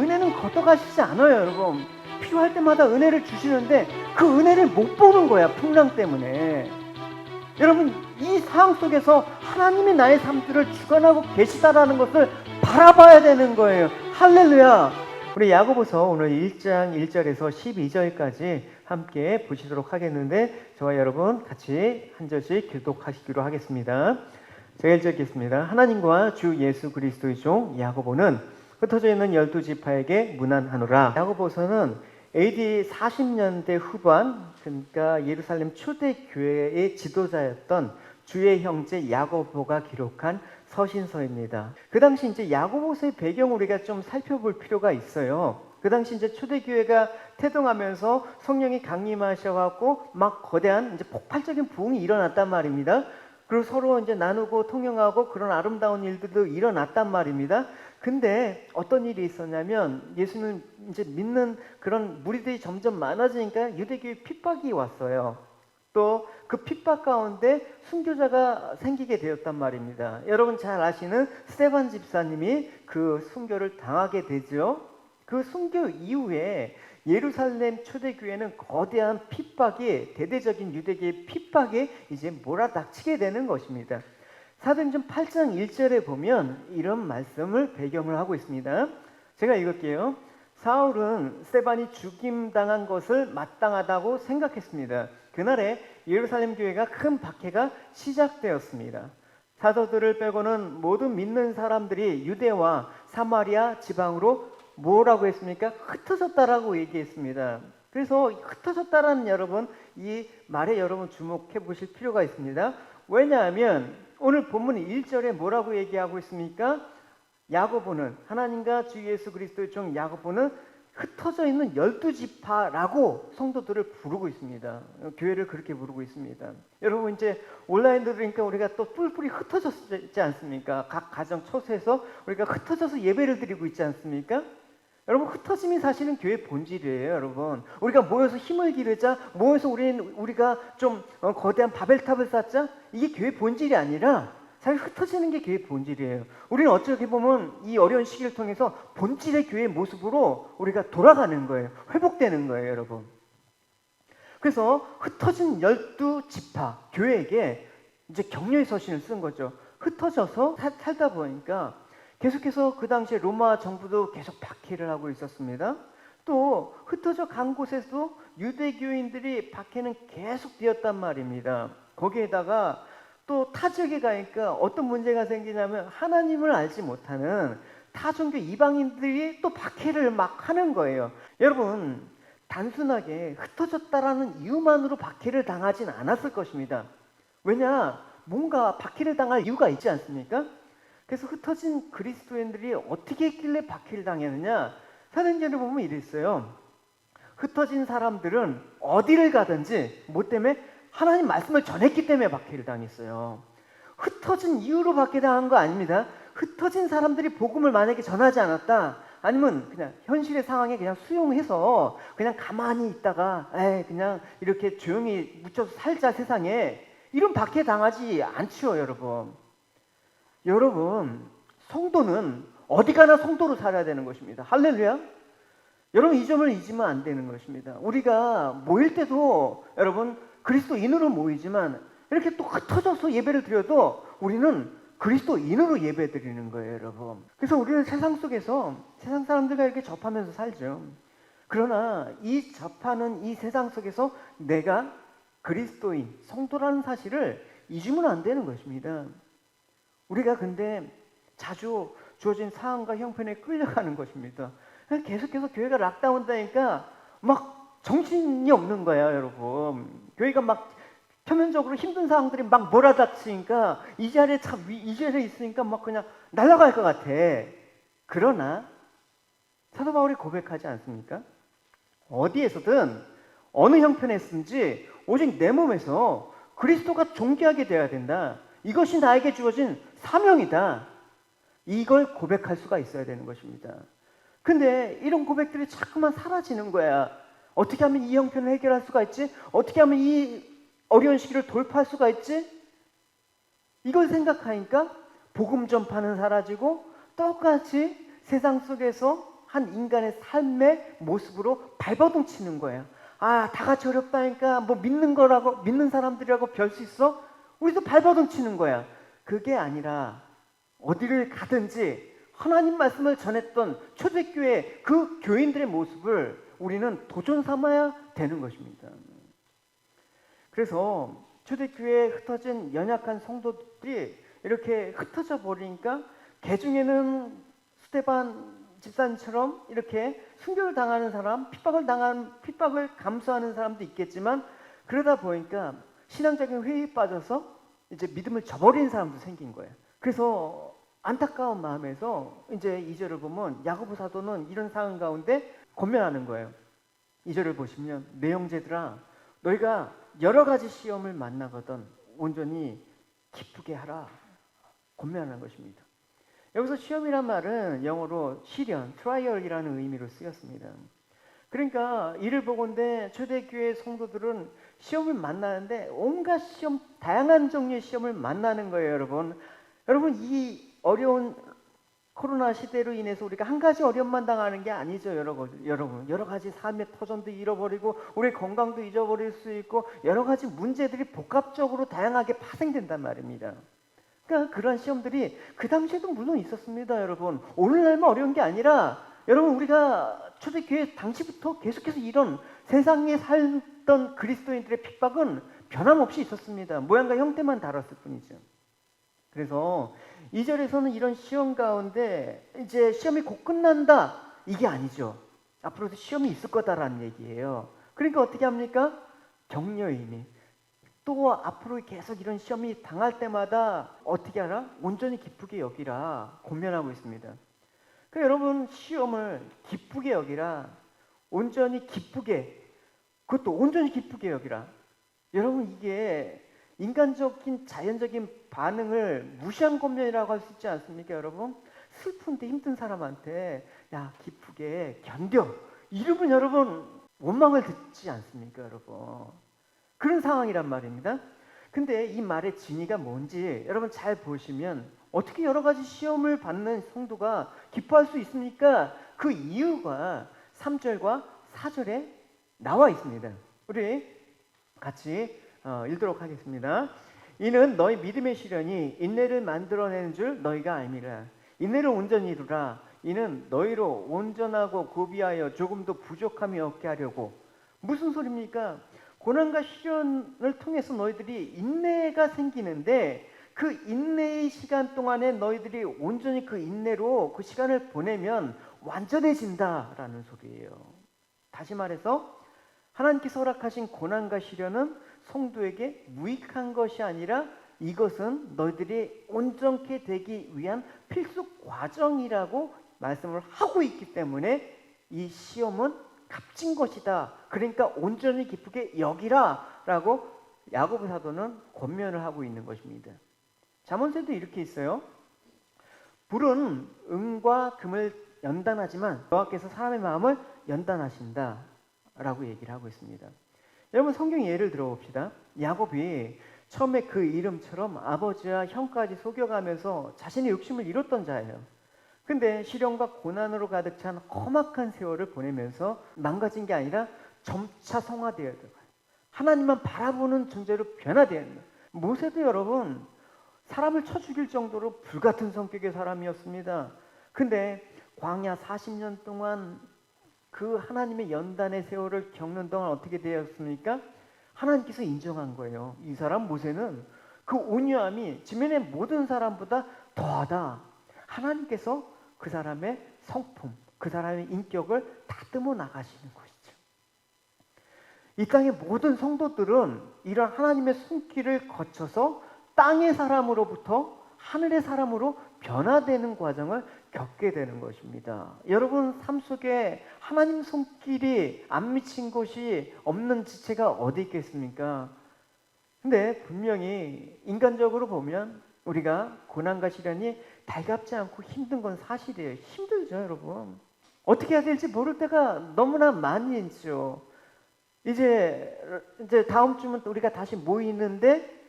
은혜는 걷어가시지 않아요, 여러분. 필요할 때마다 은혜를 주시는데 그 은혜를 못 보는 거야, 풍랑 때문에. 여러분, 이 상황 속에서 하나님이 나의 삶들을 주관하고 계시다라는 것을 바라봐야 되는 거예요. 할렐루야. 우리 야고보서 오늘 1장 1절에서 12절까지 함께 보시도록 하겠는데, 저와 여러분 같이 한 절씩 교독하시기로 하겠습니다. 제가 1절 읽겠습니다. 하나님과 주 예수 그리스도의 종 야고보는 흩어져 있는 12지파에게 문안하노라. 야고보서는 AD 40년대 후반, 그러니까 예루살렘 초대교회의 지도자였던 주의 형제 야고보가 기록한 서신서입니다. 그 당시 이제 야고보서의 배경을 우리가 좀 살펴볼 필요가 있어요. 그 당시 이제 초대교회가 태동하면서 성령이 강림하셔갖고 막 거대한 이제 폭발적인 부흥이 일어났단 말입니다. 그리고 서로 이제 나누고 통용하고 그런 아름다운 일들도 일어났단 말입니다. 근데 어떤 일이 있었냐면, 예수는 이제 믿는 그런 무리들이 점점 많아지니까 유대교의 핍박이 왔어요. 또 그 핍박 가운데 순교자가 생기게 되었단 말입니다. 여러분 잘 아시는 스데반 집사님이 그 순교를 당하게 되죠. 그 순교 이후에 예루살렘 초대교회는 거대한 핍박이, 대대적인 유대교의 핍박에 이제 몰아닥치게 되는 것입니다. 사도행전 8장 1절에 보면 이런 말씀을 배경을 하고 있습니다. 제가 읽을게요. 사울은 스데반이 죽임당한 것을 마땅하다고 생각했습니다. 그날에 예루살렘 교회가 큰 박해가 시작되었습니다. 사도들을 빼고는 모든 믿는 사람들이 유대와 사마리아 지방으로 뭐라고 했습니까? 흩어졌다라고 얘기했습니다. 그래서 흩어졌다라는 여러분, 이 말에 여러분 주목해 보실 필요가 있습니다. 왜냐하면 오늘 본문 1절에 뭐라고 얘기하고 있습니까? 야고보는, 하나님과 주 예수 그리스도의 종 야고보는 흩어져 있는 12지파라고 성도들을 부르고 있습니다. 교회를 그렇게 부르고 있습니다. 여러분 이제 온라인도 그러니까 우리가 또 뿔뿔이 흩어졌지 않습니까? 각 가정 처소에서 우리가 흩어져서 예배를 드리고 있지 않습니까? 여러분, 흩어짐이 사실은 교회의 본질이에요. 여러분, 우리가 모여서 힘을 기르자, 모여서 우리가 좀 거대한 바벨탑을 쌓자, 이게 교회의 본질이 아니라 사실 흩어지는 게 교회의 본질이에요. 우리는 어떻게 보면 이 어려운 시기를 통해서 본질의 교회의 모습으로 우리가 돌아가는 거예요. 회복되는 거예요, 여러분. 그래서 흩어진 12지파 교회에게 이제 격려의 서신을 쓴 거죠. 흩어져서 살다 보니까 계속해서 그 당시에 로마 정부도 계속 박해를 하고 있었습니다. 또 흩어져 간 곳에서도 유대교인들이 박해는 계속 되었단 말입니다. 거기에다가 또 타 지역에 가니까 어떤 문제가 생기냐면, 하나님을 알지 못하는 타종교 이방인들이 또 박해를 막 하는 거예요. 여러분, 단순하게 흩어졌다라는 이유만으로 박해를 당하진 않았을 것입니다. 왜냐? 뭔가 박해를 당할 이유가 있지 않습니까? 그래서 흩어진 그리스도인들이 어떻게 했길래 박해를 당했느냐? 사도행전을 보면 이랬어요. 흩어진 사람들은 어디를 가든지 뭐 때문에? 하나님 말씀을 전했기 때문에 박해를 당했어요. 흩어진 이유로 박해당한 거 아닙니다. 흩어진 사람들이 복음을 만약에 전하지 않았다, 아니면 그냥 현실의 상황에 그냥 수용해서 그냥 가만히 있다가 그냥 이렇게 조용히 묻혀서 살자 세상에, 이런 박해 당하지 않죠. 여러분, 성도는 어디 가나 성도로 살아야 되는 것입니다. 할렐루야. 여러분, 이 점을 잊으면 안 되는 것입니다. 우리가 모일 때도 여러분 그리스도인으로 모이지만, 이렇게 또 흩어져서 예배를 드려도 우리는 그리스도인으로 예배 드리는 거예요, 여러분. 그래서 우리는 세상 속에서 세상 사람들과 이렇게 접하면서 살죠. 그러나 이 접하는 이 세상 속에서 내가 그리스도인, 성도라는 사실을 잊으면 안 되는 것입니다. 우리가 근데 자주 주어진 상황과 형편에 끌려가는 것입니다. 계속해서 교회가 락다운되니까 막 정신이 없는 거야, 여러분. 교회가 막 표면적으로 힘든 상황들이 막 몰아닥치니까 이 자리에 있으니까 막 그냥 날아갈 것 같아. 그러나 사도 바울이 고백하지 않습니까? 어디에서든 어느 형편에서든지 오직 내 몸에서 그리스도가 존귀하게 되어야 된다. 이것이 나에게 주어진 사명이다. 이걸 고백할 수가 있어야 되는 것입니다. 근데 이런 고백들이 자꾸만 사라지는 거야. 어떻게 하면 이 형편을 해결할 수가 있지? 어떻게 하면 이 어려운 시기를 돌파할 수가 있지? 이걸 생각하니까 복음 전파는 사라지고, 똑같이 세상 속에서 한 인간의 삶의 모습으로 발버둥 치는 거예요. 아, 다 같이 어렵다니까 뭐 믿는 사람들이라고 별 수 있어? 우리도 발버둥 치는 거야. 그게 아니라 어디를 가든지 하나님 말씀을 전했던 초대교회 그 교인들의 모습을 우리는 도전 삼아야 되는 것입니다. 그래서 초대교회에 흩어진 연약한 성도들이 이렇게 흩어져 버리니까 개중에는 스데반 집사님처럼 이렇게 순교를 당하는 사람, 핍박을 감수하는 사람도 있겠지만, 그러다 보니까 신앙적인 회의에 빠져서 이제 믿음을 저버리는 사람도 생긴 거예요. 그래서 안타까운 마음에서 이제 2절을 보면 야고보 사도는 이런 상황 가운데 권면하는 거예요. 2절을 보시면 내 형제들아 너희가 여러 가지 시험을 만나거든 온전히 기쁘게 하라 권면하는 것입니다. 여기서 시험이란 말은 영어로 시련, 트라이얼이라는 의미로 쓰였습니다. 그러니까 이를 보건대 초대교회 성도들은 시험을 만나는데 온갖 시험, 다양한 종류의 시험을 만나는 거예요, 여러분. 여러분, 이 어려운 코로나 시대로 인해서 우리가 한 가지 어려움만 당하는 게 아니죠, 여러분. 여러 가지 삶의 터전도 잃어버리고 우리 건강도 잊어버릴 수 있고 여러 가지 문제들이 복합적으로 다양하게 파생된단 말입니다. 그러니까 그런 시험들이 그 당시에도 물론 있었습니다, 여러분. 오늘날만 어려운 게 아니라 여러분 우리가 초대교회 당시부터 계속해서 이런 세상에 살던 그리스도인들의 핍박은 변함없이 있었습니다. 모양과 형태만 다뤘을 뿐이죠. 그래서 2절에서는 이런 시험 가운데 이제 시험이 곧 끝난다 이게 아니죠. 앞으로도 시험이 있을 거다라는 얘기예요. 그러니까 어떻게 합니까? 격려이니 또 앞으로 계속 이런 시험이 당할 때마다 어떻게 하라? 온전히 기쁘게 여기라 권면하고 있습니다. 그러니까 여러분 시험을 기쁘게 여기라, 온전히 기쁘게, 그것도 온전히 기쁘게 여기라. 여러분 이게 인간적인 자연적인 반응을 무시한 권면이라고 할 수 있지 않습니까, 여러분? 슬픈데 힘든 사람한테 야 기쁘게 견뎌 이러면 여러분 원망을 듣지 않습니까, 여러분? 그런 상황이란 말입니다. 근데 이 말의 진위가 뭔지 여러분 잘 보시면 어떻게 여러 가지 시험을 받는 성도가 기뻐할 수 있습니까? 그 이유가 3절과 4절에 나와 있습니다. 우리 같이 읽도록 하겠습니다. 이는 너희 믿음의 시련이 인내를 만들어내는 줄 너희가 알미라. 인내를 온전히 이루라. 이는 너희로 온전하고 고비하여 조금도 부족함이 없게 하려고. 무슨 소리입니까? 고난과 시련을 통해서 너희들이 인내가 생기는데 그 인내의 시간 동안에 너희들이 온전히 그 인내로 그 시간을 보내면 완전해진다라는 소리예요. 다시 말해서 하나님께서 허락하신 고난과 시련은 성도에게 무익한 것이 아니라 이것은 너희들이 온전케 되기 위한 필수 과정이라고 말씀을 하고 있기 때문에 이 시험은 값진 것이다. 그러니까 온전히 기쁘게 여기라 라고 야고보 사도는 권면을 하고 있는 것입니다. 잠언서에도 이렇게 있어요. 불은 은과 금을 연단하지만 여호와께서 사람의 마음을 연단하신다 라고 얘기를 하고 있습니다. 여러분 성경 예를 들어봅시다. 야곱이 처음에 그 이름처럼 아버지와 형까지 속여가면서 자신의 욕심을 이뤘던 자예요. 근데 시련과 고난으로 가득 찬 험악한 세월을 보내면서 망가진 게 아니라 점차 성화되어야 돼요. 하나님만 바라보는 존재로 변화되어야 돼요. 모세도 여러분 사람을 쳐 죽일 정도로 불같은 성격의 사람이었습니다. 근데 광야 40년 동안 그 하나님의 연단의 세월을 겪는 동안 어떻게 되었습니까? 하나님께서 인정한 거예요. 이 사람 모세는 그 온유함이 지면의 모든 사람보다 더하다. 하나님께서 그 사람의 성품, 그 사람의 인격을 다듬어 나가시는 것이죠. 이 땅의 모든 성도들은 이런 하나님의 손길을 거쳐서 땅의 사람으로부터 하늘의 사람으로 변화되는 과정을 겪게 되는 것입니다. 여러분 삶 속에 하나님 손길이 안 미친 곳이 없는 지체가 어디 있겠습니까? 근데 분명히 인간적으로 보면 우리가 고난과 시련이 달갑지 않고 힘든 건 사실이에요. 힘들죠, 여러분. 어떻게 해야 될지 모를 때가 너무나 많이 있죠. 이제 다음 주면 우리가 다시 모이는데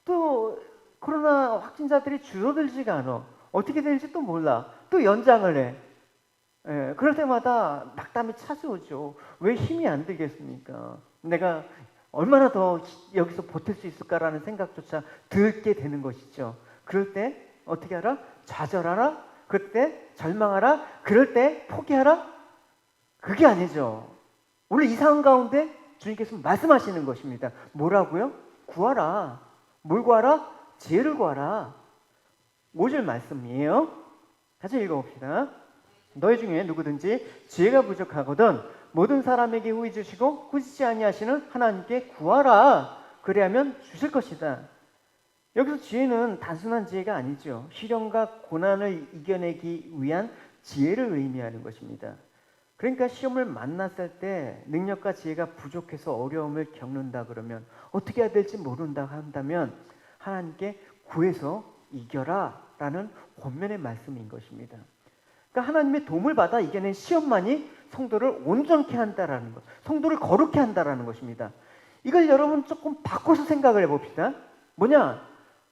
또 코로나 확진자들이 줄어들지가 않아. 어떻게 될지 또 몰라. 또 연장을 해. 예, 그럴 때마다 낙담이 찾아오죠. 왜 힘이 안 들겠습니까? 내가 얼마나 더 여기서 버틸 수 있을까라는 생각조차 들게 되는 것이죠. 그럴 때 어떻게 하라? 좌절하라? 그럴 때 절망하라? 그럴 때 포기하라? 그게 아니죠. 오늘 이 상황 가운데 주님께서 말씀하시는 것입니다. 뭐라고요? 구하라. 뭘 구하라? 지혜를 구하라. 5절 말씀이에요. 같이 읽어봅시다. 너희 중에 누구든지 지혜가 부족하거든 모든 사람에게 후히 주시고 꾸짖지 아니하시는 하나님께 구하라. 그래야면 주실 것이다. 여기서 지혜는 단순한 지혜가 아니죠. 시련과 고난을 이겨내기 위한 지혜를 의미하는 것입니다. 그러니까 시험을 만났을 때 능력과 지혜가 부족해서 어려움을 겪는다 그러면 어떻게 해야 될지 모른다 한다면 하나님께 구해서 이겨라 라는 권면의 말씀인 것입니다. 그러니까 하나님의 도움을 받아 이겨낸 시험만이 성도를 온전케 한다라는 것, 성도를 거룩케 한다라는 것입니다. 이걸 여러분 조금 바꿔서 생각을 해봅시다. 뭐냐?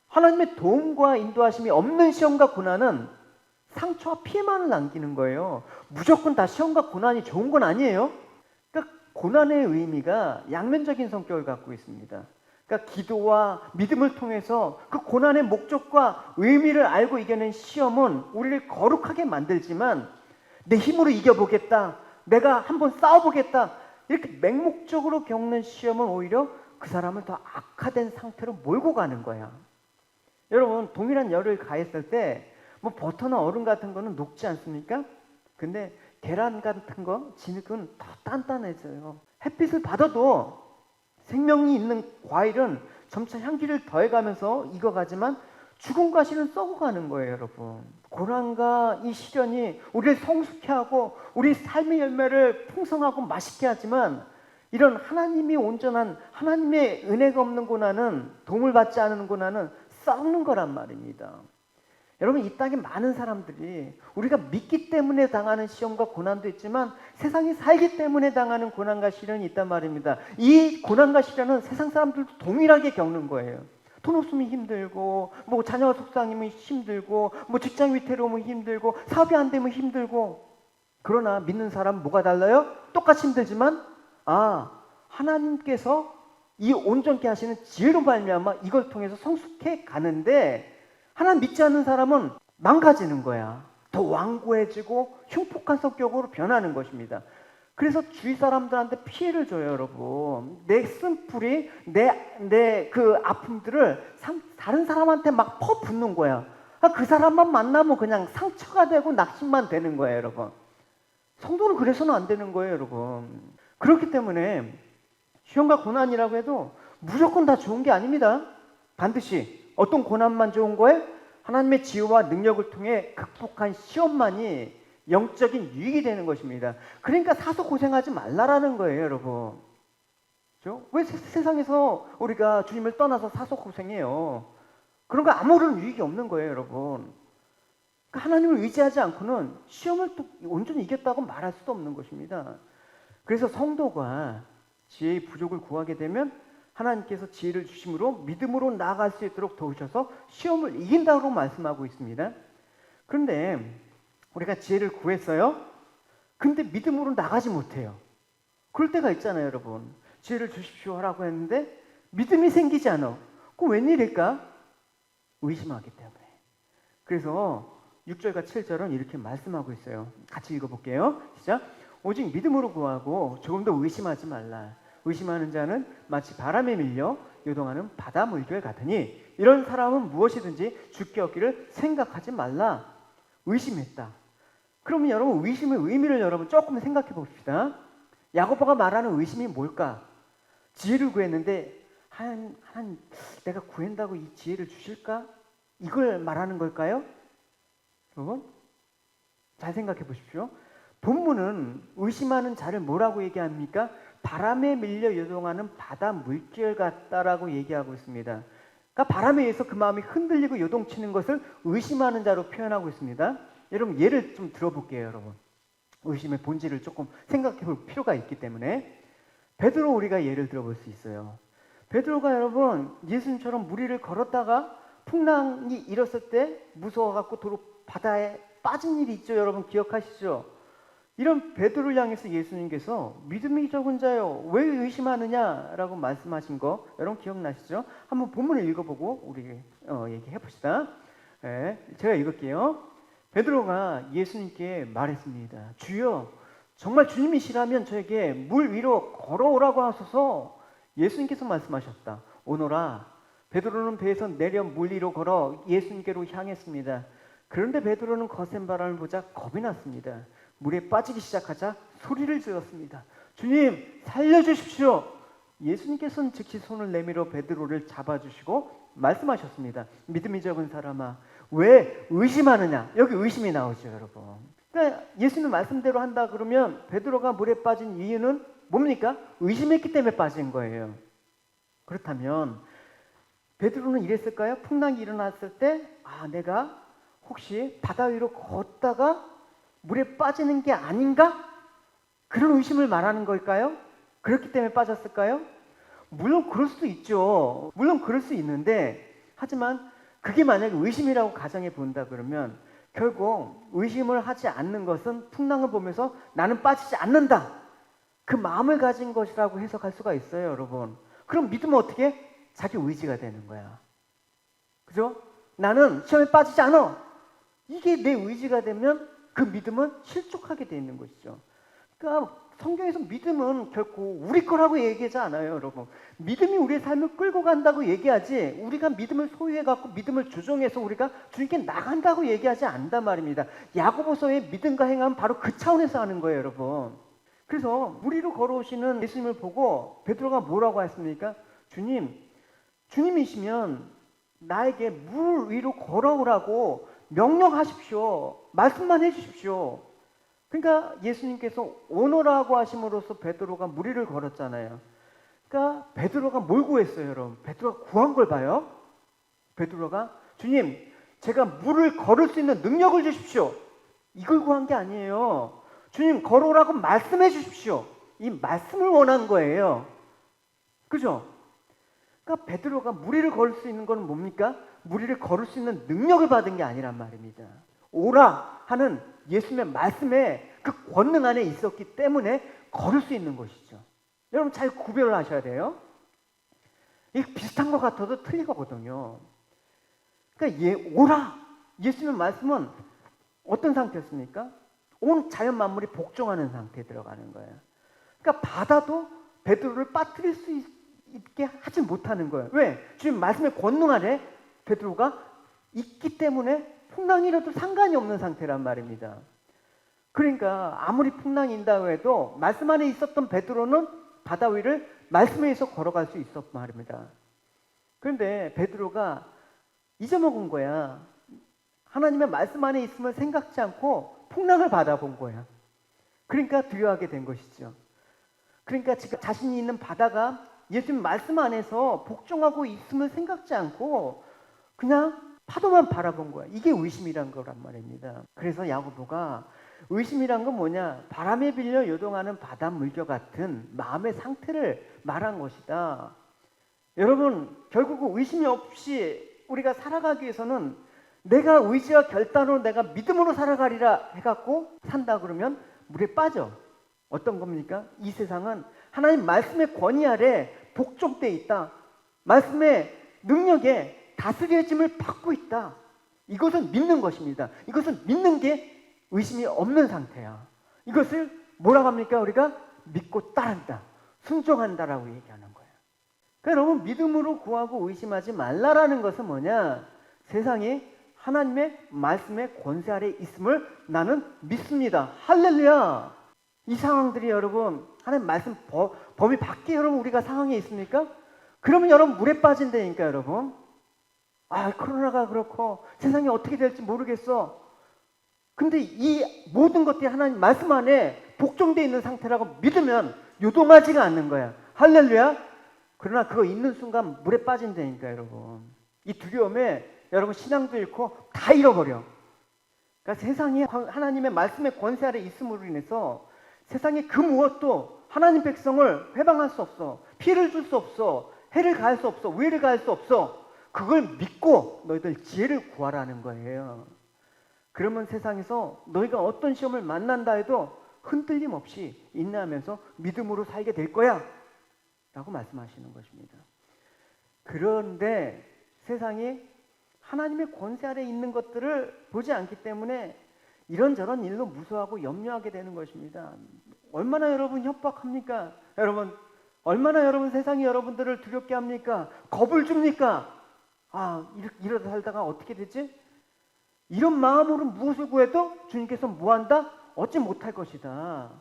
하나님의 도움과 인도하심이 없는 시험과 고난은 상처와 피해만을 남기는 거예요. 무조건 다 시험과 고난이 좋은 건 아니에요. 그러니까 고난의 의미가 양면적인 성격을 갖고 있습니다. 그러니까 기도와 믿음을 통해서 그 고난의 목적과 의미를 알고 이겨낸 시험은 우리를 거룩하게 만들지만 내 힘으로 이겨보겠다, 내가 한번 싸워보겠다 이렇게 맹목적으로 겪는 시험은 오히려 그 사람을 더 악화된 상태로 몰고 가는 거야. 여러분 동일한 열을 가했을 때 뭐 버터나 얼음 같은 거는 녹지 않습니까? 근데 계란 같은 거, 진흙은 더 단단해져요. 햇빛을 받아도 생명이 있는 과일은 점차 향기를 더해가면서 익어가지만 죽은 과실은 썩어가는 거예요, 여러분. 고난과 이 시련이 우리를 성숙케 하고 우리 삶의 열매를 풍성하고 맛있게 하지만 이런 하나님이 온전한 하나님의 은혜가 없는 고난은, 도움을 받지 않은 고난은 썩는 거란 말입니다. 여러분 이 땅에 많은 사람들이 우리가 믿기 때문에 당하는 시험과 고난도 있지만 세상이 살기 때문에 당하는 고난과 시련이 있단 말입니다. 이 고난과 시련은 세상 사람들도 동일하게 겪는 거예요. 돈 없으면 힘들고, 뭐 자녀가 속상하면 힘들고, 뭐 직장 위태로우면 힘들고, 사업이 안 되면 힘들고. 그러나 믿는 사람은 뭐가 달라요? 똑같이 힘들지만 하나님께서 이 온전케 하시는 지혜로 말미암아 이걸 통해서 성숙해 가는데 하나님 믿지 않는 사람은 망가지는 거야. 더 완고해지고 흉폭한 성격으로 변하는 것입니다. 그래서 주위 사람들한테 피해를 줘요, 여러분. 내 쓴풀이, 내 그 아픔들을 다른 사람한테 막 퍼붓는 거야. 그 사람만 만나면 그냥 상처가 되고 낙심만 되는 거예요, 여러분. 성도는 그래서는 안 되는 거예요, 여러분. 그렇기 때문에 시험과 고난이라고 해도 무조건 다 좋은 게 아닙니다. 반드시 어떤 고난만 좋은 거예요? 하나님의 지혜와 능력을 통해 극복한 시험만이 영적인 유익이 되는 것입니다. 그러니까 사서 고생하지 말라라는 거예요, 여러분. 그렇죠? 왜 세상에서 우리가 주님을 떠나서 사서 고생해요? 그런 거 아무런 유익이 없는 거예요, 여러분. 그러니까 하나님을 의지하지 않고는 시험을 또 온전히 이겼다고 말할 수도 없는 것입니다. 그래서 성도가 지혜의 부족을 구하게 되면 하나님께서 지혜를 주심으로 믿음으로 나아갈 수 있도록 도우셔서 시험을 이긴다고 말씀하고 있습니다. 그런데 우리가 지혜를 구했어요. 근데 믿음으로 나가지 못해요. 그럴 때가 있잖아요, 여러분. 지혜를 주십시오 하라고 했는데 믿음이 생기지 않아. 그럼 웬일일까? 의심하기 때문에. 그래서 6절과 7절은 이렇게 말씀하고 있어요. 같이 읽어볼게요. 시작. 오직 믿음으로 구하고 조금도 의심하지 말라. 의심하는 자는 마치 바람에 밀려 요동하는 바다 물결 같으니 이런 사람은 무엇이든지 죽게 얻기를 생각하지 말라. 의심했다. 그러면 여러분 의심의 의미를 여러분 조금 생각해 봅시다. 야고보가 말하는 의심이 뭘까? 지혜를 구했는데 하나님 내가 구한다고 이 지혜를 주실까? 이걸 말하는 걸까요? 여러분 잘 생각해 보십시오. 본문은 의심하는 자를 뭐라고 얘기합니까? 바람에 밀려 요동하는 바다 물결 같다라고 얘기하고 있습니다. 그러니까 바람에 의해서 그 마음이 흔들리고 요동치는 것을 의심하는 자로 표현하고 있습니다. 여러분 예를 좀 들어볼게요, 여러분. 의심의 본질을 조금 생각해 볼 필요가 있기 때문에 베드로 우리가 예를 들어볼 수 있어요. 베드로가 여러분 예수님처럼 무리를 걸었다가 풍랑이 일었을 때 무서워갖고 도로 바다에 빠진 일이 있죠. 여러분 기억하시죠? 이런 베드로를 향해서 예수님께서 믿음이 적은 자요 왜 의심하느냐라고 말씀하신 거 여러분 기억나시죠? 한번 본문을 읽어보고 우리 얘기해 봅시다. 네, 제가 읽을게요. 베드로가 예수님께 말했습니다. 주여, 정말 주님이시라면 저에게 물 위로 걸어오라고 하소서. 예수님께서 말씀하셨다. 오너라. 베드로는 배에서 내려 물 위로 걸어 예수님께로 향했습니다. 그런데 베드로는 거센 바람을 보자 겁이 났습니다. 물에 빠지기 시작하자 소리를 지었습니다. 주님, 살려주십시오. 예수님께서는 즉시 손을 내밀어 베드로를 잡아주시고 말씀하셨습니다. 믿음이 적은 사람아, 왜 의심하느냐? 여기 의심이 나오죠, 여러분. 그러니까 예수님 말씀대로 한다 그러면 베드로가 물에 빠진 이유는 뭡니까? 의심했기 때문에 빠진 거예요. 그렇다면 베드로는 이랬을까요? 풍랑이 일어났을 때 내가 혹시 바다 위로 걷다가 물에 빠지는 게 아닌가? 그런 의심을 말하는 걸까요? 그렇기 때문에 빠졌을까요? 물론 그럴 수도 있죠. 물론 그럴 수 있는데 하지만 그게 만약에 의심이라고 가정해 본다 그러면 결국 의심을 하지 않는 것은 풍랑을 보면서 나는 빠지지 않는다. 그 마음을 가진 것이라고 해석할 수가 있어요, 여러분. 그럼 믿으면 어떻게? 자기 의지가 되는 거야. 그죠? 나는 시험에 빠지지 않아. 이게 내 의지가 되면 그 믿음은 실족하게 되어 있는 것이죠. 그러니까 성경에서 믿음은 결코 우리 거라고 얘기하지 않아요, 여러분. 믿음이 우리의 삶을 끌고 간다고 얘기하지 우리가 믿음을 소유해갖고 믿음을 조종해서 우리가 주님께 나간다고 얘기하지 않단 말입니다. 야고보서의 믿음과 행함은 바로 그 차원에서 하는 거예요, 여러분. 그래서 물 위로 걸어오시는 예수님을 보고 베드로가 뭐라고 했습니까? 주님이시면 나에게 물 위로 걸어오라고 명령하십시오. 말씀만 해주십시오. 그러니까 예수님께서 오너라고 하심으로써 베드로가 물 위를 걸었잖아요. 그러니까 베드로가 뭘 구했어요, 여러분? 베드로가 구한 걸 봐요. 베드로가 주님, 제가 물을 걸을 수 있는 능력을 주십시오. 이걸 구한 게 아니에요. 주님, 걸어오라고 말씀해 주십시오. 이 말씀을 원한 거예요. 그죠? 그러니까 베드로가 물 위를 걸을 수 있는 건 뭡니까? 물 위를 걸을 수 있는 능력을 받은 게 아니란 말입니다. 오라 하는 예수님의 말씀에 그 권능 안에 있었기 때문에 걸을 수 있는 것이죠. 여러분 잘 구별을 하셔야 돼요. 이게 비슷한 것 같아도 틀리거든요. 그러니까 오라 예수님의 말씀은 어떤 상태였습니까? 온 자연 만물이 복종하는 상태에 들어가는 거예요. 그러니까 바다도 베드로를 빠뜨릴 수 있게 하지 못하는 거예요. 왜? 주님 말씀의 권능 안에 베드로가 있기 때문에 풍랑이 일어도 상관이 없는 상태란 말입니다. 그러니까 아무리 풍랑이 인다고 해도 말씀 안에 있었던 베드로는 바다 위를 말씀에 의해서 걸어갈 수 있었단 말입니다. 그런데 베드로가 잊어먹은 거야. 하나님의 말씀 안에 있음을 생각지 않고 풍랑을 받아본 거야. 그러니까 두려워하게 된 것이죠. 그러니까 지금 자신이 있는 바다가 예수님 말씀 안에서 복종하고 있음을 생각지 않고 그냥 파도만 바라본 거야. 이게 의심이란 거란 말입니다. 그래서 야고보가 의심이란 건 뭐냐? 바람에 빌려 요동하는 바닷물결 같은 마음의 상태를 말한 것이다. 여러분, 결국은 의심이 없이 우리가 살아가기 위해서는 내가 의지와 결단으로 내가 믿음으로 살아가리라 해갖고 산다 그러면 물에 빠져. 어떤 겁니까? 이 세상은 하나님 말씀의 권위 아래 복종되어 있다. 말씀의 능력에 다스려짐을 받고 있다. 이것은 믿는 것입니다. 이것은 믿는 게 의심이 없는 상태야. 이것을 뭐라고 합니까? 우리가 믿고 따른다. 순종한다라고 얘기하는 거예요. 그러니까 여러분 믿음으로 구하고 의심하지 말라라는 것은 뭐냐? 세상에 하나님의 말씀의 권세 아래 있음을 나는 믿습니다. 할렐루야. 이 상황들이 여러분 하나님 말씀 범위 밖에 여러분 우리가 상황에 있습니까? 그러면 여러분 물에 빠진다니까 여러분. 코로나가 그렇고 세상이 어떻게 될지 모르겠어. 근데 이 모든 것들이 하나님 말씀 안에 복종되어 있는 상태라고 믿으면 요동하지가 않는 거야. 할렐루야. 그러나 그거 있는 순간 물에 빠진다니까 여러분. 이 두려움에 여러분 신앙도 잃고 다 잃어버려. 그러니까 세상이 하나님의 말씀의 권세 아래 있음으로 인해서 세상의 그 무엇도 하나님 백성을 회방할 수 없어. 피해를 줄 수 없어. 해를 가할 수 없어. 위해를 가할 수 없어. 그걸 믿고 너희들 지혜를 구하라는 거예요. 그러면 세상에서 너희가 어떤 시험을 만난다 해도 흔들림 없이 인내하면서 믿음으로 살게 될 거야 라고 말씀하시는 것입니다. 그런데 세상이 하나님의 권세 아래 있는 것들을 보지 않기 때문에 이런저런 일로 무서워하고 염려하게 되는 것입니다. 얼마나 여러분 협박합니까? 여러분 얼마나 여러분 세상이 여러분들을 두렵게 합니까? 겁을 줍니까? 이러다 살다가 어떻게 되지? 이런 마음으로 무엇을 구해도 주님께서 뭐한다? 얻지 못할 것이다.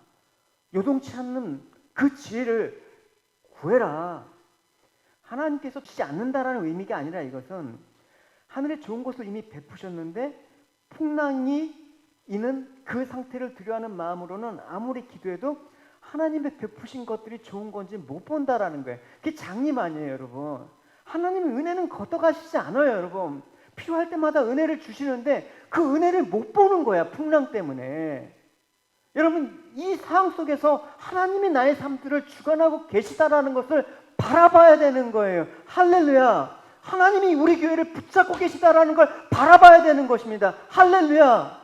요동치 않는 그 지혜를 구해라. 하나님께서 주지 않는다라는 의미가 아니라 이것은 하늘의 좋은 것을 이미 베푸셨는데 풍랑이 있는 그 상태를 두려워하는 마음으로는 아무리 기도해도 하나님의 베푸신 것들이 좋은 건지 못 본다라는 거예요. 그게 장님 아니에요, 여러분. 하나님의 은혜는 걷어가시지 않아요, 여러분. 필요할 때마다 은혜를 주시는데 그 은혜를 못 보는 거야, 풍랑 때문에. 여러분, 이 상황 속에서 하나님이 나의 삶들을 주관하고 계시다라는 것을 바라봐야 되는 거예요. 할렐루야. 하나님이 우리 교회를 붙잡고 계시다라는 걸 바라봐야 되는 것입니다. 할렐루야.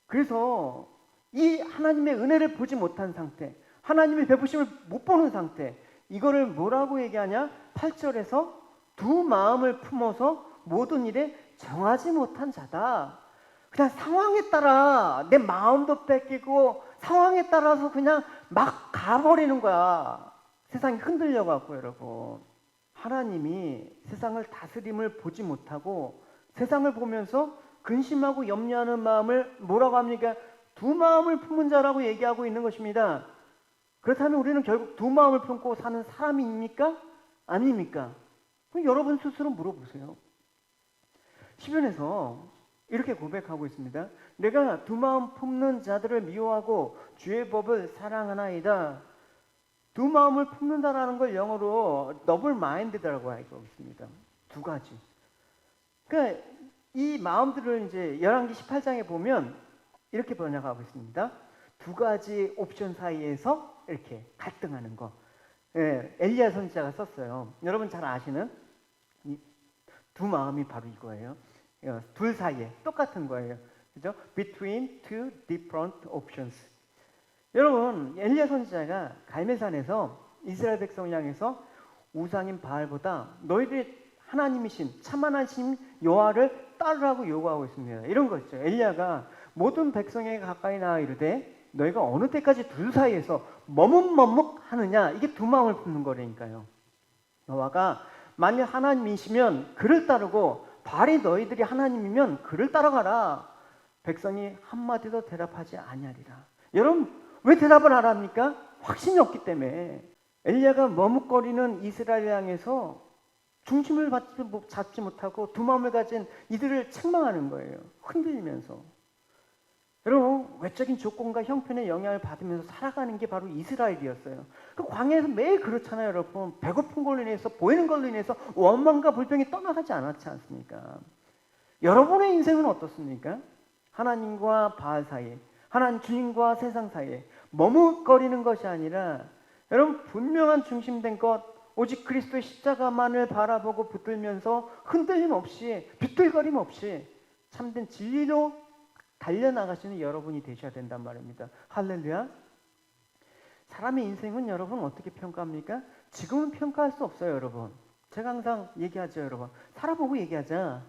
그래서 이 하나님의 은혜를 보지 못한 상태, 하나님의 베푸심을 못 보는 상태, 이거를 뭐라고 얘기하냐? 8절에서 두 마음을 품어서 모든 일에 정하지 못한 자다. 그냥 상황에 따라 내 마음도 뺏기고 상황에 따라서 그냥 막 가버리는 거야. 세상이 흔들려갖고 여러분. 하나님이 세상을 다스림을 보지 못하고 세상을 보면서 근심하고 염려하는 마음을 뭐라고 합니까? 두 마음을 품은 자라고 얘기하고 있는 것입니다. 그렇다면 우리는 결국 두 마음을 품고 사는 사람입니까? 아닙니까? 그럼 여러분 스스로 물어보세요. 시편에서 이렇게 고백하고 있습니다. 내가 두 마음 품는 자들을 미워하고 주의 법을 사랑하나이다. 두 마음을 품는다라는 걸 영어로 더블 마인드라고 알고 있습니다. 두 가지. 그러니까 이 마음들을 이제 열왕기 18장에 보면 이렇게 번역하고 있습니다. 두 가지 옵션 사이에서 이렇게 갈등하는 거. 엘리야 선지자가 썼어요. 여러분 잘 아시는 이 두 마음이 바로 이거예요. 둘 사이에 똑같은 거예요. 그죠? Between two different options. 여러분, 엘리야 선지자가 갈멜산에서 이스라엘 백성을 향해서 우상인 바알보다 너희들이 하나님이신 참하나님 여호와를 따르라고 요구하고 있습니다. 이런 거 있죠. 엘리야가 모든 백성에게 가까이 나아 이르되 너희가 어느 때까지 둘 사이에서 머뭇머뭇하느냐. 이게 두 마음을 품는 거라니까요. 여호와가 만일 하나님이시면 그를 따르고 바알이 너희들이 하나님이면 그를 따라가라. 백성이 한마디도 대답하지 아니하리라. 여러분 왜 대답을 안 합니까? 확신이 없기 때문에. 엘리야가 머뭇거리는 이스라엘 향해서 중심을 잡지 못하고 두 마음을 가진 이들을 책망하는 거예요. 흔들리면서. 여러분 외적인 조건과 형편의 영향을 받으면서 살아가는 게 바로 이스라엘이었어요. 그 광야에서 매일 그렇잖아요. 여러분 배고픈 걸로 인해서 보이는 걸로 인해서 원망과 불평이 떠나가지 않았지 않습니까? 여러분의 인생은 어떻습니까? 하나님과 바알 사이에, 하나님 주님과 세상 사이에 머뭇거리는 것이 아니라 여러분 분명한 중심된 것 오직 그리스도의 십자가만을 바라보고 붙들면서 흔들림 없이 비틀거림 없이 참된 진리로 달려나가시는 여러분이 되셔야 된단 말입니다. 할렐루야. 사람의 인생은 여러분 어떻게 평가합니까? 지금은 평가할 수 없어요. 여러분 제가 항상 얘기하죠. 여러분 살아보고 얘기하자.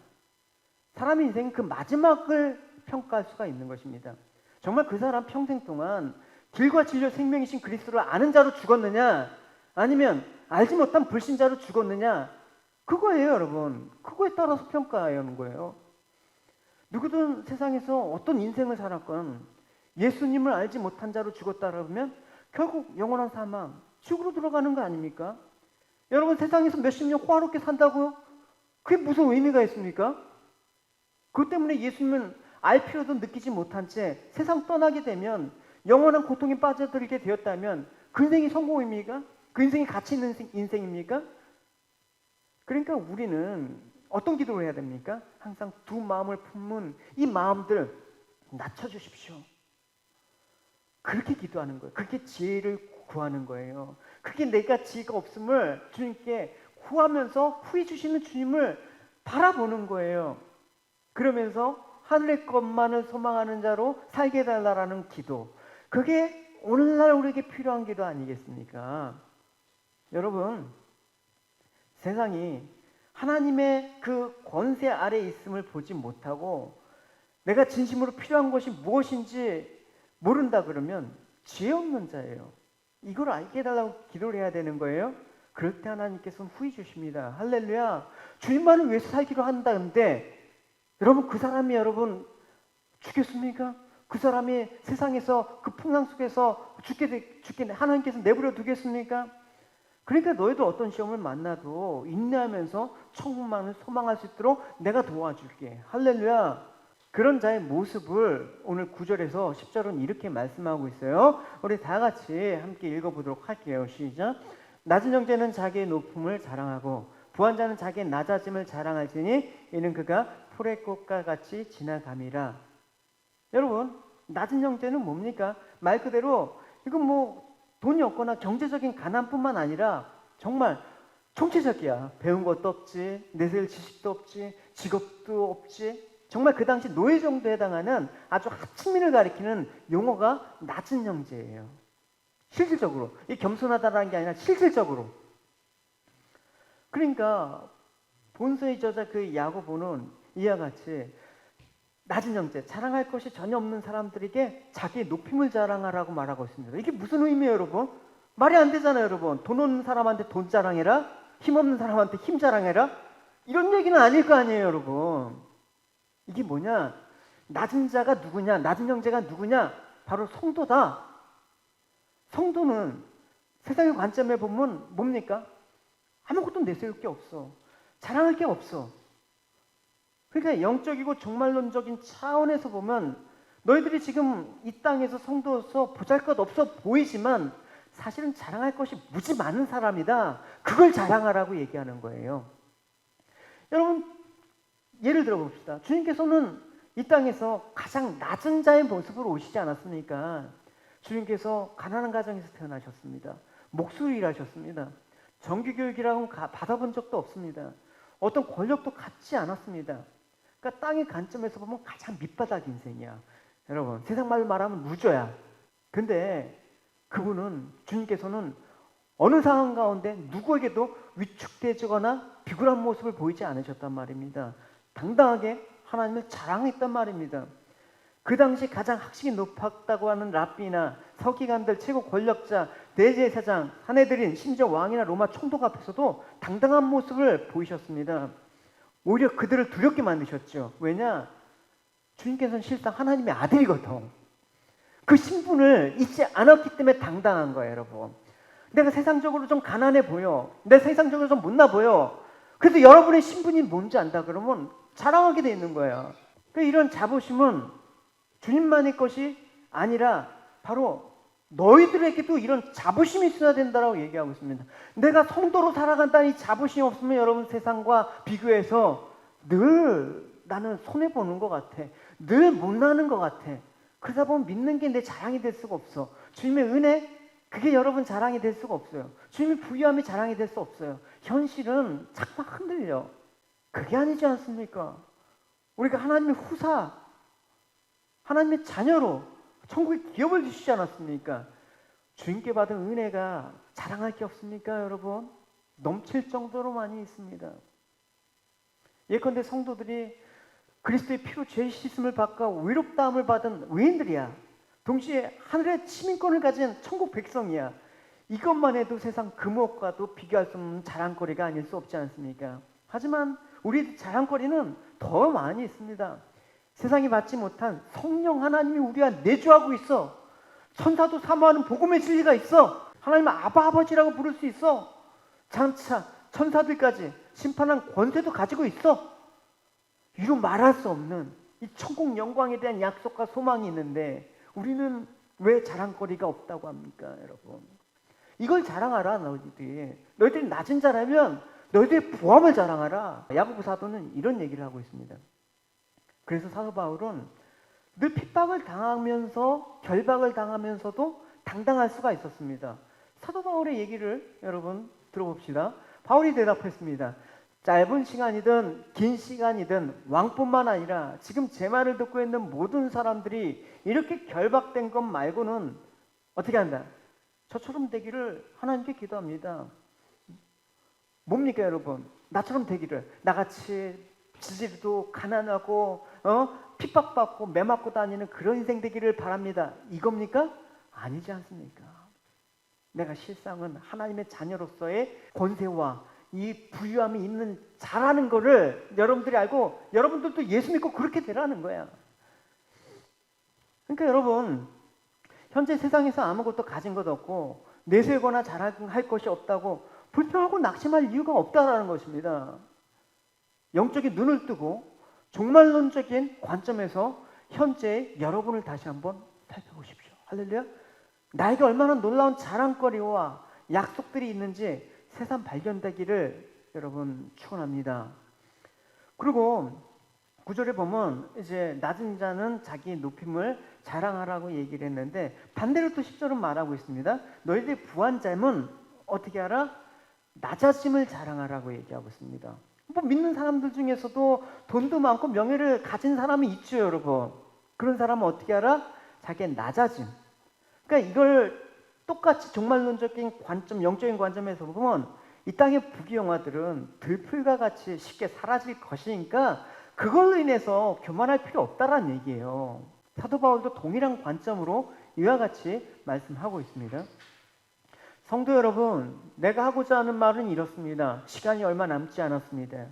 사람의 인생은 그 마지막을 평가할 수가 있는 것입니다. 정말 그 사람 평생 동안 길과 진리와 생명이신 그리스도를 아는 자로 죽었느냐 아니면 알지 못한 불신자로 죽었느냐 그거예요. 여러분 그거에 따라서 평가하는 거예요. 누구든 세상에서 어떤 인생을 살았건 예수님을 알지 못한 자로 죽었다 그러면 결국 영원한 사망 지옥으로 들어가는 거 아닙니까? 여러분 세상에서 몇십 년 호화롭게 산다고요? 그게 무슨 의미가 있습니까? 그것 때문에 예수님을 알 필요도 느끼지 못한 채 세상 떠나게 되면 영원한 고통에 빠져들게 되었다면 그 인생이 성공입니까? 그 인생이 가치 있는 인생입니까? 그러니까 우리는 어떤 기도를 해야 됩니까? 항상 두 마음을 품는 이 마음들 낮춰주십시오. 그렇게 기도하는 거예요. 그렇게 지혜를 구하는 거예요. 그게 내가 지혜가 없음을 주님께 구하면서 후해 주시는 주님을 바라보는 거예요. 그러면서 하늘의 것만을 소망하는 자로 살게 해달라는 기도, 그게 오늘날 우리에게 필요한 기도 아니겠습니까? 여러분, 세상이 하나님의 그 권세 아래 있음을 보지 못하고 내가 진심으로 필요한 것이 무엇인지 모른다 그러면 지혜 없는 자예요. 이걸 알게 해달라고 기도를 해야 되는 거예요. 그럴 때 하나님께서는 후히 주십니다. 할렐루야. 주님만을 위해서 살기로 한다는데 여러분, 그 사람이 여러분 죽겠습니까? 그 사람이 세상에서 그 풍랑 속에서 죽게 하나님께서 내버려 두겠습니까? 그러니까 너희도 어떤 시험을 만나도 인내하면서 천국만을 소망할 수 있도록 내가 도와줄게. 할렐루야. 그런 자의 모습을 오늘 9절에서 10절은 이렇게 말씀하고 있어요. 우리 다 같이 함께 읽어보도록 할게요. 시작. 낮은 형제는 자기의 높음을 자랑하고 부한 자는 자기의 낮아짐을 자랑할지니 이는 그가 풀의 꽃과 같이 지나감이라. 여러분, 낮은 형제는 뭡니까? 말 그대로 이건 뭐 돈이 없거나 경제적인 가난뿐만 아니라 정말 총체적이야. 배운 것도 없지, 내세울 지식도 없지, 직업도 없지. 정말 그 당시 노예 정도에 해당하는 아주 하층민을 가리키는 용어가 낮은 형제예요. 실질적으로. 이 겸손하다라는 게 아니라 실질적으로. 그러니까 본서의 저자 그 야고보는 이와 같이 낮은 형제, 자랑할 것이 전혀 없는 사람들에게 자기의 높임을 자랑하라고 말하고 있습니다. 이게 무슨 의미예요, 여러분? 말이 안 되잖아요, 여러분. 돈 없는 사람한테 돈 자랑해라? 힘 없는 사람한테 힘 자랑해라? 이런 얘기는 아닐 거 아니에요, 여러분. 이게 뭐냐? 낮은 자가 누구냐? 낮은 형제가 누구냐? 바로 성도다. 성도는 세상의 관점에 보면 뭡니까? 아무것도 내세울 게 없어. 자랑할 게 없어. 그러니까 영적이고 종말론적인 차원에서 보면 너희들이 지금 이 땅에서 성도로서 보잘것없어 보이지만 사실은 자랑할 것이 무지 많은 사람이다. 그걸 자랑하라고 얘기하는 거예요. 여러분, 예를 들어 봅시다. 주님께서는 이 땅에서 가장 낮은 자의 모습으로 오시지 않았습니까? 주님께서 가난한 가정에서 태어나셨습니다. 목수로 일하셨습니다. 정규교육이라고 받아본 적도 없습니다. 어떤 권력도 갖지 않았습니다. 그러니까 땅의 관점에서 보면 가장 밑바닥 인생이야. 여러분, 세상 말로 말하면 루저야. 근데 그분은, 주님께서는 어느 상황 가운데 누구에게도 위축되거나 비굴한 모습을 보이지 않으셨단 말입니다. 당당하게 하나님을 자랑했단 말입니다. 그 당시 가장 학식이 높았다고 하는 랍비나 서기관들, 최고 권력자, 대제사장, 사내들인, 심지어 왕이나 로마 총독 앞에서도 당당한 모습을 보이셨습니다. 오히려 그들을 두렵게 만드셨죠. 왜냐? 주님께서는 실상 하나님의 아들이거든. 그 신분을 잊지 않았기 때문에 당당한 거예요, 여러분. 내가 세상적으로 좀 가난해 보여. 내가 세상적으로 좀 못나 보여. 그래도 여러분의 신분이 뭔지 안다 그러면 자랑하게 돼 있는 거예요. 이런 자부심은 주님만의 것이 아니라 바로 너희들에게도 이런 자부심이 있어야 된다고 얘기하고 있습니다. 내가 성도로 살아간다는 이 자부심이 없으면 여러분 세상과 비교해서 늘 나는 손해보는 것 같아. 늘 못나는 것 같아. 그러다 보면 믿는 게 내 자랑이 될 수가 없어. 주님의 은혜, 그게 여러분 자랑이 될 수가 없어요. 주님의 부유함이 자랑이 될 수 없어요. 현실은 착막 흔들려. 그게 아니지 않습니까? 우리가 하나님의 후사, 하나님의 자녀로 천국의 기업을 주시지 않았습니까? 주님께 받은 은혜가 자랑할 게 없습니까, 여러분? 넘칠 정도로 많이 있습니다. 예컨대 성도들이 그리스도의 피로 죄 씻음을 받고 의롭다함을 받은 의인들이야. 동시에 하늘의 시민권을 가진 천국 백성이야. 이것만 해도 세상 금옥과도 비교할 수 없는 자랑거리가 아닐 수 없지 않습니까? 하지만 우리 자랑거리는 더 많이 있습니다. 세상이 받지 못한 성령 하나님이 우리와 내주하고 있어. 천사도 사모하는 복음의 진리가 있어. 하나님 아바 아버지라고 부를 수 있어. 장차 천사들까지 심판한 권세도 가지고 있어. 이루 말할 수 없는 이 천국 영광에 대한 약속과 소망이 있는데 우리는 왜 자랑거리가 없다고 합니까, 여러분? 이걸 자랑하라. 너희들이 낮은 자라면 너희들의 부함을 자랑하라. 야고보 사도는 이런 얘기를 하고 있습니다. 그래서 사도 바울은 늘 핍박을 당하면서 결박을 당하면서도 당당할 수가 있었습니다. 사도 바울의 얘기를 여러분 들어봅시다. 바울이 대답했습니다. 짧은 시간이든 긴 시간이든 왕뿐만 아니라 지금 제 말을 듣고 있는 모든 사람들이 이렇게 결박된 것 말고는 어떻게 한다? 저처럼 되기를 하나님께 기도합니다. 뭡니까 여러분? 나처럼 되기를. 나같이 지질도 가난하고 핍박받고 매맞고 다니는 그런 인생 되기를 바랍니다. 이겁니까? 아니지 않습니까? 내가 실상은 하나님의 자녀로서의 권세와 이 부유함이 있는 자라는 거를 여러분들이 알고 여러분들도 예수 믿고 그렇게 되라는 거야. 그러니까 여러분, 현재 세상에서 아무것도 가진 것 없고 내세우거나 자랑할 것이 없다고 불평하고 낙심할 이유가 없다라는 것입니다. 영적인 눈을 뜨고 종말론적인 관점에서 현재의 여러분을 다시 한번 살펴보십시오. 할렐루야. 나에게 얼마나 놀라운 자랑거리와 약속들이 있는지 새삼 발견되기를 여러분 축원합니다. 그리고 9절에 보면 이제 낮은 자는 자기 높임을 자랑하라고 얘기를 했는데 반대로 또 10절은 말하고 있습니다. 너희들 부한 자는 어떻게 하라? 낮아짐을 자랑하라고 얘기하고 있습니다. 뭐 믿는 사람들 중에서도 돈도 많고 명예를 가진 사람이 있죠, 여러분. 그런 사람은 어떻게 하라? 자기의 낮아짐. 그러니까 이걸 똑같이 종말론적인 관점, 영적인 관점에서 보면 이 땅의 부귀영화들은 들풀과 같이 쉽게 사라질 것이니까 그걸로 인해서 교만할 필요 없다라는 얘기예요. 사도 바울도 동일한 관점으로 이와 같이 말씀하고 있습니다. 성도 여러분, 내가 하고자 하는 말은 이렇습니다. 시간이 얼마 남지 않았습니다.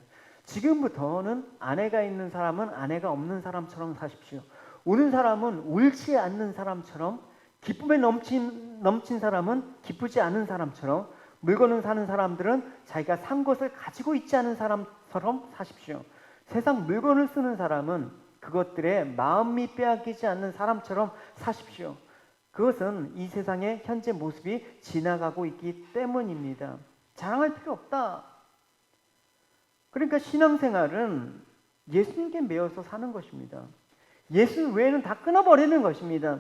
지금부터는 아내가 있는 사람은 아내가 없는 사람처럼 사십시오. 우는 사람은 울지 않는 사람처럼, 기쁨에 넘친 사람은 기쁘지 않은 사람처럼, 물건을 사는 사람들은 자기가 산 것을 가지고 있지 않은 사람처럼 사십시오. 세상 물건을 쓰는 사람은 그것들에 마음이 빼앗기지 않는 사람처럼 사십시오. 그것은 이 세상의 현재 모습이 지나가고 있기 때문입니다. 자랑할 필요 없다. 그러니까 신앙생활은 예수님께 매여서 사는 것입니다. 예수 외에는 다 끊어버리는 것입니다.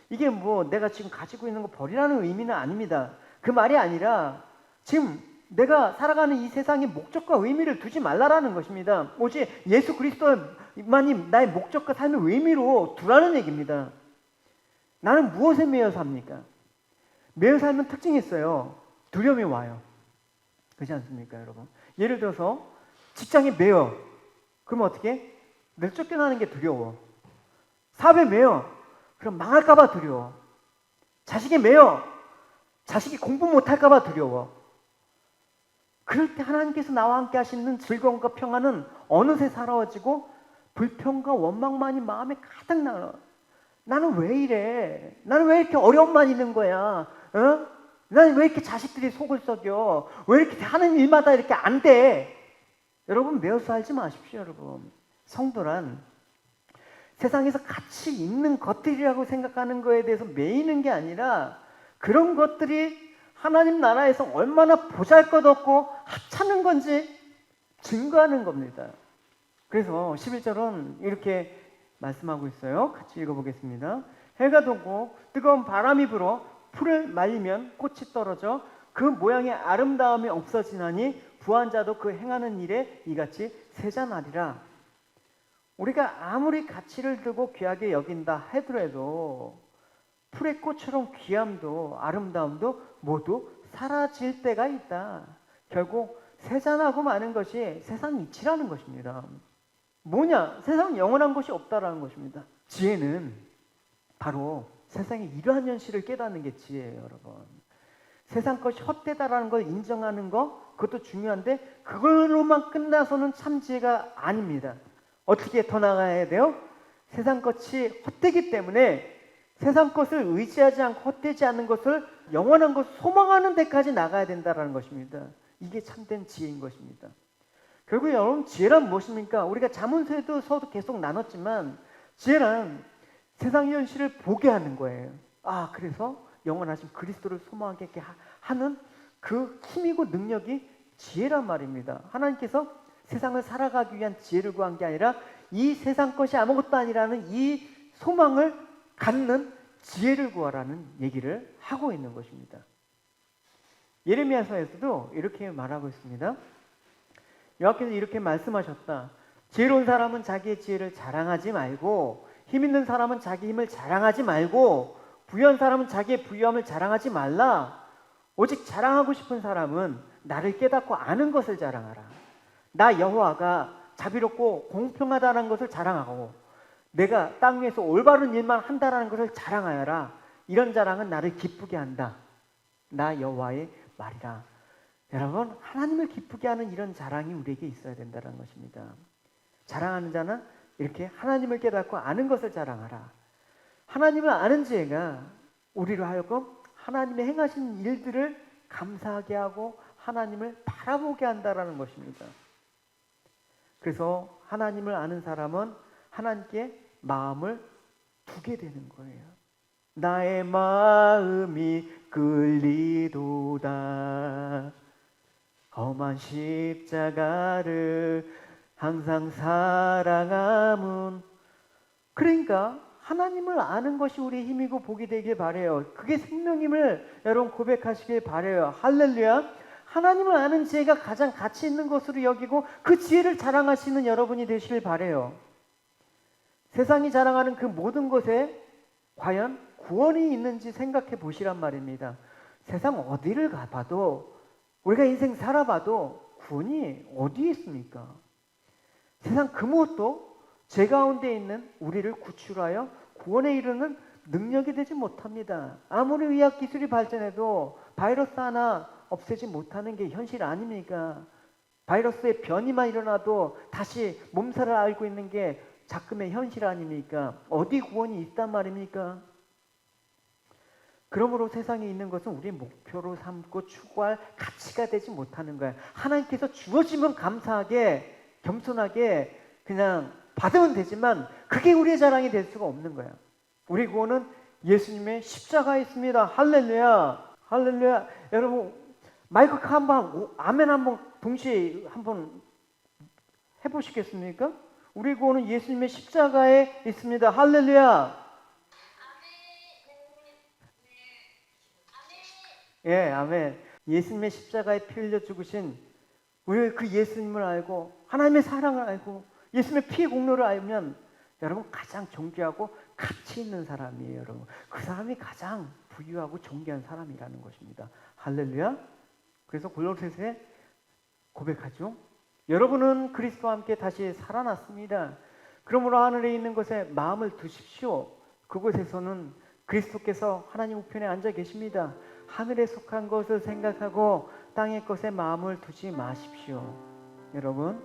이게 뭐 내가 지금 가지고 있는 거 버리라는 의미는 아닙니다. 그 말이 아니라 지금 내가 살아가는 이 세상의 목적과 의미를 두지 말라라는 것입니다. 오직 예수 그리스도만이 나의 목적과 삶의 의미로 두라는 얘기입니다. 나는 무엇에 매여 삽니까? 매여 살면 특징이 있어요. 두려움이 와요. 그렇지 않습니까, 여러분? 예를 들어서 직장에 매여. 그러면 어떻게? 내 쫓겨나는 게 두려워. 사업에 매여. 그럼 망할까봐 두려워. 자식에 매여. 자식이 공부 못할까봐 두려워. 그럴 때 하나님께서 나와 함께 하시는 즐거움과 평안은 어느새 사라지고 불평과 원망만이 마음에 가득 나요. 나는 왜 이래? 나는 왜 이렇게 어려움만 있는 거야? 나는 왜 이렇게 자식들이 속을 썩여? 왜 이렇게 하는 일마다 이렇게 안 돼? 여러분 매어서 살지 마십시오, 여러분. 성도란 세상에서 가치 있는 것들이라고 생각하는 거에 대해서 매이는 게 아니라 그런 것들이 하나님 나라에서 얼마나 보잘것없고 하찮은 건지 증거하는 겁니다. 그래서 11절은 이렇게 말씀하고 있어요. 같이 읽어보겠습니다. 해가 돋고 뜨거운 바람이 불어 풀을 말리면 꽃이 떨어져 그 모양의 아름다움이 없어지나니 부한 자도 그 행하는 일에 이같이 세잔하리라. 우리가 아무리 가치를 두고 귀하게 여긴다 하더라도 풀의 꽃처럼 귀함도 아름다움도 모두 사라질 때가 있다. 결국 세잔하고 마는 것이 세상 이치라는 것입니다. 뭐냐? 세상은 영원한 것이 없다라는 것입니다. 지혜는 바로 세상의 이러한 현실을 깨닫는 게 지혜예요, 여러분. 세상 것이 헛되다라는 걸 인정하는 거, 그것도 중요한데 그걸로만 끝나서는 참 지혜가 아닙니다. 어떻게 더 나가야 돼요? 세상 것이 헛되기 때문에 세상 것을 의지하지 않고 헛되지 않는 것을 영원한 것을 소망하는 데까지 나가야 된다는 것입니다. 이게 참된 지혜인 것입니다. 결국 여러분 지혜란 무엇입니까? 우리가 자문서에서도 계속 나눴지만 지혜란 세상 현실을 보게 하는 거예요. 아, 그래서 영원하신 그리스도를 소망하게 하는 그 힘이고 능력이 지혜란 말입니다. 하나님께서 세상을 살아가기 위한 지혜를 구한 게 아니라 이 세상 것이 아무것도 아니라는 이 소망을 갖는 지혜를 구하라는 얘기를 하고 있는 것입니다. 예레미야서에서도 이렇게 말하고 있습니다. 여호와께서 이렇게 말씀하셨다. 지혜로운 사람은 자기의 지혜를 자랑하지 말고, 힘 있는 사람은 자기 힘을 자랑하지 말고, 부유한 사람은 자기의 부유함을 자랑하지 말라. 오직 자랑하고 싶은 사람은 나를 깨닫고 아는 것을 자랑하라. 나 여호와가 자비롭고 공평하다는 것을 자랑하고, 내가 땅 위에서 올바른 일만 한다라는 것을 자랑하여라. 이런 자랑은 나를 기쁘게 한다. 나 여호와의 말이라. 여러분, 하나님을 기쁘게 하는 이런 자랑이 우리에게 있어야 된다는 것입니다. 자랑하는 자는 이렇게 하나님을 깨닫고 아는 것을 자랑하라. 하나님을 아는 지혜가 우리로 하여금 하나님의 행하신 일들을 감사하게 하고 하나님을 바라보게 한다라는 것입니다. 그래서 하나님을 아는 사람은 하나님께 마음을 두게 되는 거예요. 나의 마음이 끌리도다. 험한 십자가를 항상 사랑함은. 그러니까 하나님을 아는 것이 우리의 힘이고 복이 되길 바라요. 그게 생명임을 여러분 고백하시길 바라요. 할렐루야. 하나님을 아는 지혜가 가장 가치 있는 것으로 여기고 그 지혜를 자랑하시는 여러분이 되시길 바라요. 세상이 자랑하는 그 모든 것에 과연 구원이 있는지 생각해 보시란 말입니다. 세상 어디를 가봐도, 우리가 인생 살아봐도 구원이 어디에 있습니까? 세상 그 무엇도 죄 가운데 있는 우리를 구출하여 구원에 이르는 능력이 되지 못합니다. 아무리 의학 기술이 발전해도 바이러스 하나 없애지 못하는 게 현실 아닙니까? 바이러스의 변이만 일어나도 다시 몸살을 앓고 있는 게 작금의 현실 아닙니까? 어디 구원이 있단 말입니까? 그러므로 세상에 있는 것은 우리의 목표로 삼고 추구할 가치가 되지 못하는 거예요. 하나님께서 주어지면 감사하게, 겸손하게 그냥 받으면 되지만 그게 우리의 자랑이 될 수가 없는 거예요. 우리 구원은 예수님의 십자가에 있습니다. 할렐루야. 할렐루야. 여러분 마이크 한번 아멘 한번 동시에 한번 해보시겠습니까? 우리 구원은 예수님의 십자가에 있습니다. 할렐루야. 예, 아멘. 예수님의 십자가에 피 흘려 죽으신 우리 그 예수님을 알고 하나님의 사랑을 알고 예수님의 피의 공로를 알면 여러분 가장 존귀하고 가치 있는 사람이에요. 여러분 그 사람이 가장 부유하고 존귀한 사람이라는 것입니다. 할렐루야. 그래서 골로새서에 고백하죠. 여러분은 그리스도와 함께 다시 살아났습니다. 그러므로 하늘에 있는 것에 마음을 두십시오. 그곳에서는 그리스도께서 하나님 우편에 앉아 계십니다. 하늘에 속한 것을 생각하고 땅의 것에 마음을 두지 마십시오. 여러분,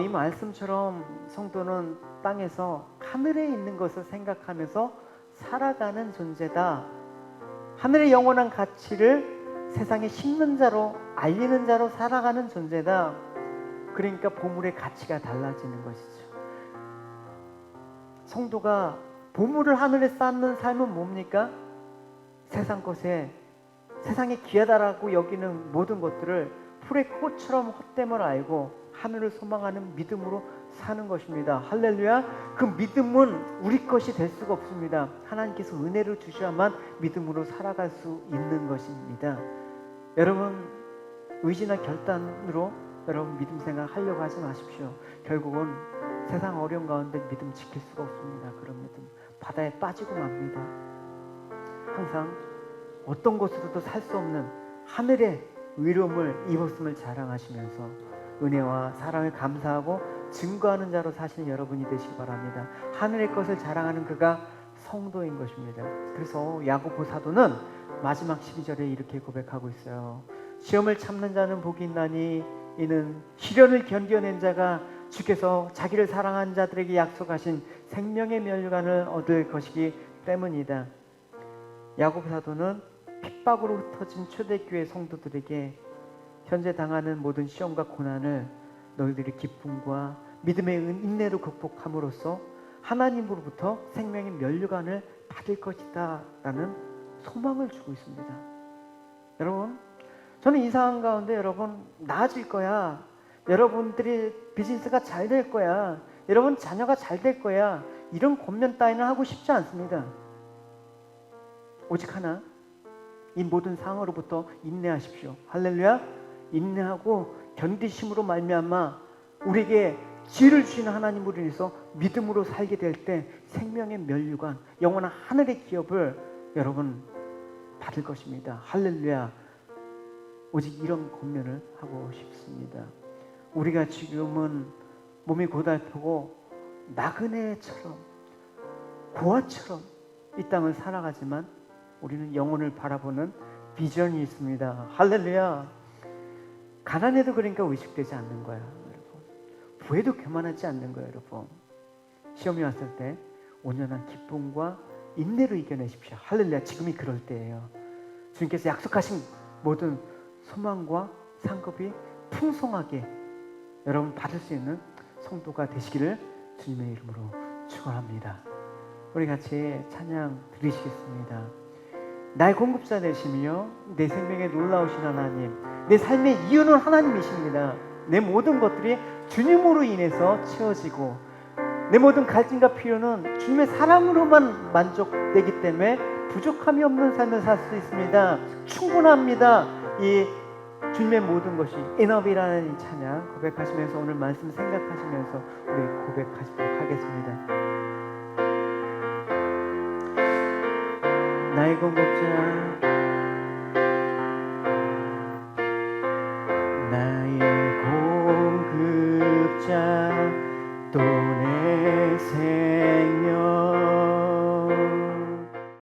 이 말씀처럼 성도는 땅에서 하늘에 있는 것을 생각하면서 살아가는 존재다. 하늘의 영원한 가치를 세상에 심는 자로, 알리는 자로 살아가는 존재다. 그러니까 보물의 가치가 달라지는 것이죠. 성도가 보물을 하늘에 쌓는 삶은 뭡니까? 세상 것에, 세상에 귀하다라고 여기는 모든 것들을 풀의 꽃처럼 헛됨을 알고 하늘을 소망하는 믿음으로 사는 것입니다. 할렐루야. 그 믿음은 우리 것이 될 수가 없습니다. 하나님께서 은혜를 주셔야만 믿음으로 살아갈 수 있는 것입니다. 여러분 의지나 결단으로 여러분 믿음 생활하려고 하지 마십시오. 결국은 세상 어려운 가운데 믿음 지킬 수가 없습니다. 그런 믿음 바다에 빠지고 맙니다. 항상 어떤 것으로도 살 수 없는 하늘의 의로움을 입었음을 자랑하시면서 은혜와 사랑을 감사하고 증거하는 자로 사시는 여러분이 되시기 바랍니다. 하늘의 것을 자랑하는 그가 성도인 것입니다. 그래서 야고보 사도는 마지막 12절에 이렇게 고백하고 있어요. 시험을 참는 자는 복이 있나니 이는 시련을 견뎌낸 자가 주께서 자기를 사랑한 자들에게 약속하신 생명의 멸류관을 얻을 것이기 때문이다. 야고보 사도는 핍박으로 흩어진 초대교회 성도들에게 현재 당하는 모든 시험과 고난을 너희들이 기쁨과 믿음의 인내로 극복함으로써 하나님으로부터 생명의 멸류관을 받을 것이다 라는 소망을 주고 있습니다. 여러분, 저는 이 상황 가운데 여러분 나아질 거야, 여러분들이 비즈니스가 잘 될 거야, 여러분 자녀가 잘 될 거야, 이런 권면 따위는 하고 싶지 않습니다. 오직 하나, 이 모든 상황으로부터 인내하십시오. 할렐루야. 인내하고 견디심으로 말미암아 우리에게 지혜를 주시는 하나님으로 인해서 믿음으로 살게 될 때 생명의 면류관, 영원한 하늘의 기업을 여러분 받을 것입니다. 할렐루야. 오직 이런 권면을 하고 싶습니다. 우리가 지금은 몸이 고달프고 나그네처럼 고아처럼 이 땅을 살아가지만 우리는 영혼을 바라보는 비전이 있습니다. 할렐루야. 가난해도 그러니까 의식되지 않는 거야, 여러분. 부해도 교만하지 않는 거야, 여러분. 시험이 왔을 때 온전한 기쁨과 인내로 이겨내십시오. 할렐루야. 지금이 그럴 때예요. 주님께서 약속하신 모든 소망과 상급이 풍성하게 여러분 받을 수 있는 성도가 되시기를 주님의 이름으로 축원합니다. 우리 같이 찬양 드리시겠습니다. 나의 공급자 되시며 내 생명에 놀라우신 하나님, 내 삶의 이유는 하나님이십니다. 내 모든 것들이 주님으로 인해서 채워지고 내 모든 갈증과 필요는 주님의 사랑으로만 만족되기 때문에 부족함이 없는 삶을 살 수 있습니다. 충분합니다. 이 주님의 모든 것이 enough이라는 이 찬양 고백하시면서 오늘 말씀 생각하시면서 우리 고백하시도록 하겠습니다. 나의 공급자